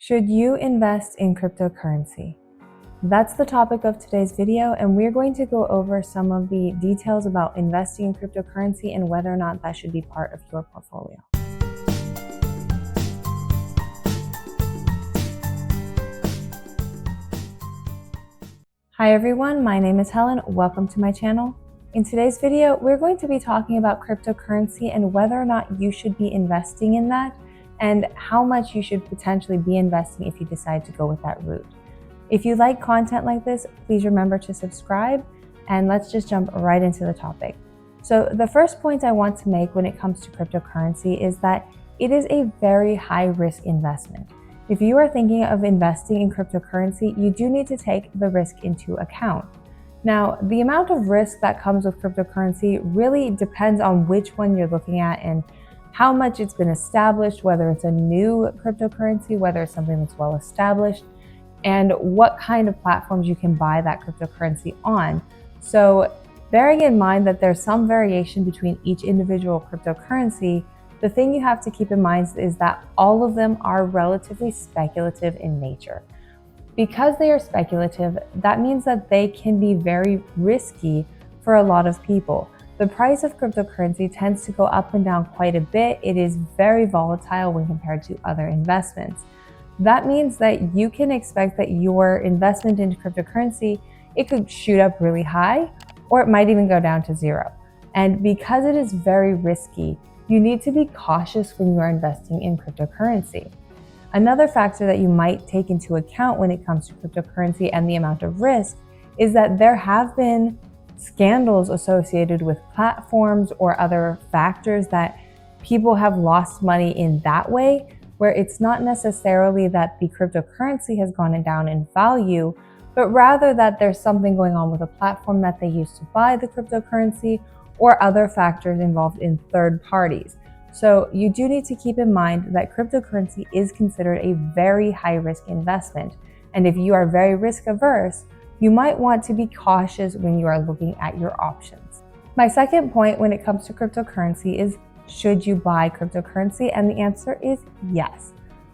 Should you invest in cryptocurrency? That's the topic of today's video, and we're going to go over some of the details about investing in cryptocurrency and whether or not that should be part of your portfolio. Hi everyone, my name is Helen. Welcome to my channel. In today's video, we're going to be talking about cryptocurrency and whether or not you should be investing in that and how much you should potentially be investing if you decide to go with that route. If you like content like this, please remember to subscribe, and let's just jump right into the topic. So the first point I want to make when it comes to cryptocurrency is that it is a very high risk investment. If you are thinking of investing in cryptocurrency, you do need to take the risk into account. Now, the amount of risk that comes with cryptocurrency really depends on which one you're looking at and how much it's been established, whether it's a new cryptocurrency, whether it's something that's well established, and what kind of platforms you can buy that cryptocurrency on. So bearing in mind that there's some variation between each individual cryptocurrency, the thing you have to keep in mind is that all of them are relatively speculative in nature. Because they are speculative, that means that they can be very risky for a lot of people. The price of cryptocurrency tends to go up and down quite a bit. It is very volatile when compared to other investments. That means that you can expect that your investment into cryptocurrency, it could shoot up really high, or it might even go down to zero. And because it is very risky, you need to be cautious when you are investing in cryptocurrency. Another factor that you might take into account when it comes to cryptocurrency and the amount of risk is that there have been scandals associated with platforms or other factors that people have lost money in that way, where it's not necessarily that the cryptocurrency has gone down in value, but rather that there's something going on with a platform that they used to buy the cryptocurrency or other factors involved in third parties. So you do need to keep in mind that cryptocurrency is considered a very high risk investment. And if you are very risk averse, you might want to be cautious when you are looking at your options. My second point when it comes to cryptocurrency is, should you buy cryptocurrency? And the answer is yes.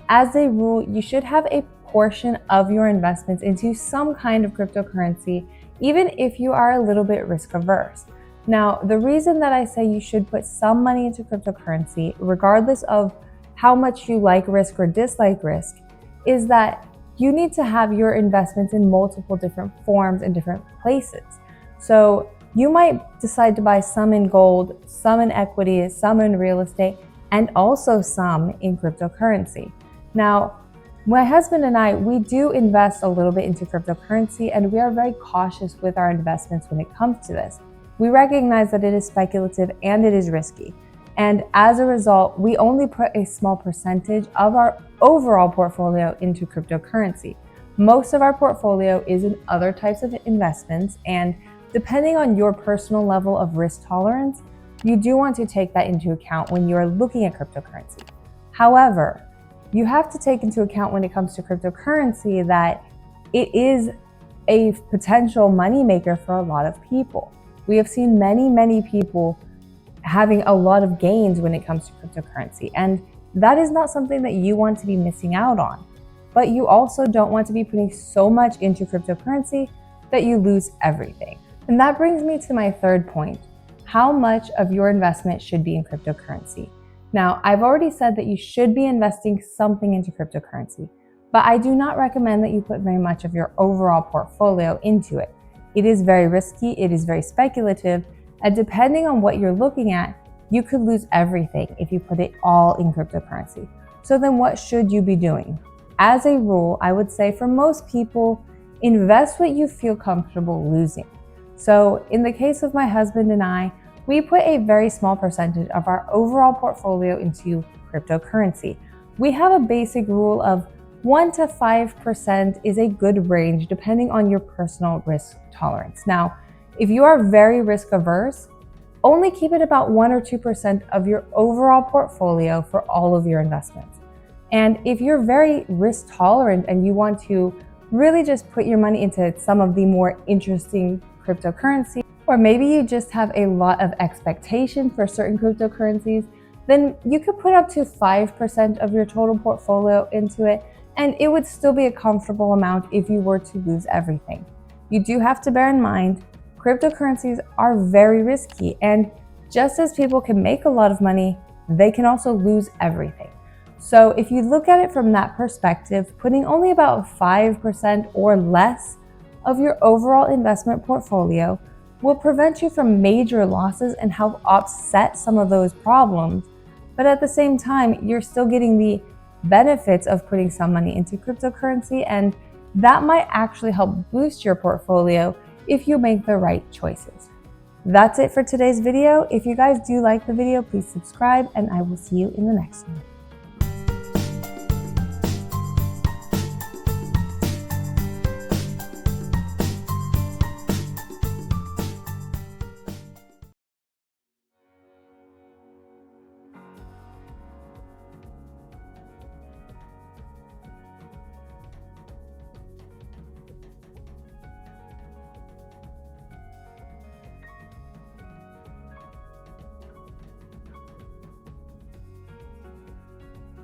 As a rule, you should have a portion of your investments into some kind of cryptocurrency, even if you are a little bit risk averse. Now, the reason that I say you should put some money into cryptocurrency, regardless of how much you like risk or dislike risk, is that you need to have your investments in multiple different forms and different places. So you might decide to buy some in gold, some in equity, some in real estate, and also some in cryptocurrency. Now, my husband and I, we do invest a little bit into cryptocurrency, and we are very cautious with our investments when it comes to this. We recognize that it is speculative and it is risky. And as a result, we only put a small percentage of our overall portfolio into cryptocurrency. Most of our portfolio is in other types of investments, and depending on your personal level of risk tolerance, you do want to take that into account when you are looking at cryptocurrency. However, you have to take into account when it comes to cryptocurrency that it is a potential moneymaker for a lot of people. We have seen many people having a lot of gains when it comes to cryptocurrency, and that is not something that you want to be missing out on. But you also don't want to be putting so much into cryptocurrency that you lose everything. And that brings me to my third point. How much of your investment should be in cryptocurrency? Now, I've already said that you should be investing something into cryptocurrency, but I do not recommend that you put very much of your overall portfolio into it. It is very risky, it is very speculative, and depending on what you're looking at, you could lose everything if you put it all in cryptocurrency. So then what should you be doing? As a rule, I would say for most people, invest what you feel comfortable losing. So in the case of my husband and I, we put a very small percentage of our overall portfolio into cryptocurrency. We have a basic rule of 1 to 5% is a good range depending on your personal risk tolerance. Now, if you are very risk averse, only keep it about 1 or 2% of your overall portfolio for all of your investments. And if you're very risk tolerant and you want to really just put your money into some of the more interesting cryptocurrency, or maybe you just have a lot of expectation for certain cryptocurrencies, then you could put up to 5% of your total portfolio into it. and it would still be a comfortable amount if you were to lose everything. You do have to bear in mind, cryptocurrencies are very risky, and just as people can make a lot of money, they can also lose everything. So if you look at it from that perspective, putting only about 5% or less of your overall investment portfolio will prevent you from major losses and help offset some of those problems. But at the same time, you're still getting the benefits of putting some money into cryptocurrency, and that might actually help boost your portfolio if you make the right choices. That's it for today's video. If you guys do like the video, please subscribe, and I will see you in the next one.